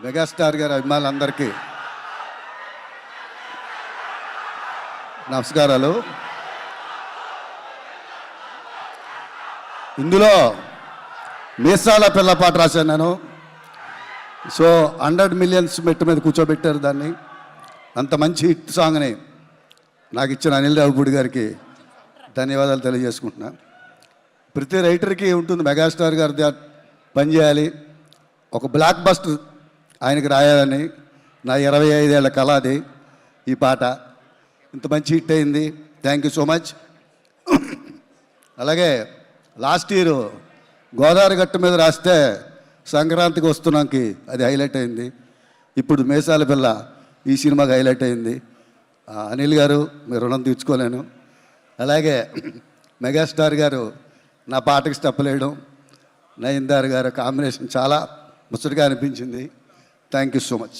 Megastar గారి అభిమానులందరికీ నమస్కారాలు. ఇందులో మీసాల పిల్ల పాట రాశాను నేను. సో 100 మిలియన్స్ మెట్టు మీద కూర్చోబెట్టారు దాన్ని. అంత మంచి హిట్ సాంగ్ని నాకు ఇచ్చిన అనిల్ రావుపూడి గారికి ధన్యవాదాలు తెలియజేసుకుంటున్నాను. ప్రతి రైటర్కి ఉంటుంది, మెగాస్టార్ గారి పనిచేయాలి, ఒక బ్లాక్ బస్టర్ ఆయనకి రాయాలని. నా 25 ఏళ్ల కళ అది. ఈ పాట ఇంత మంచి హిట్ అయింది. Thank you so much. అలాగే లాస్ట్ ఇయర్ గోదావరి గట్టు మీద రాస్తే సంక్రాంతికి వస్తున్నాకి అది హైలైట్ అయింది. ఇప్పుడు మీసాల పిల్ల ఈ సినిమాకి హైలైట్ అయింది. అనిల్ గారు, మీరు రుణం తీర్చుకోలేను. అలాగే మెగాస్టార్ గారు నా పాటకి స్టెప్ వేయడం, నయన్దార్ గారు కాంబినేషన్ చాలా ముచ్చటగా అనిపించింది. Thank you so much.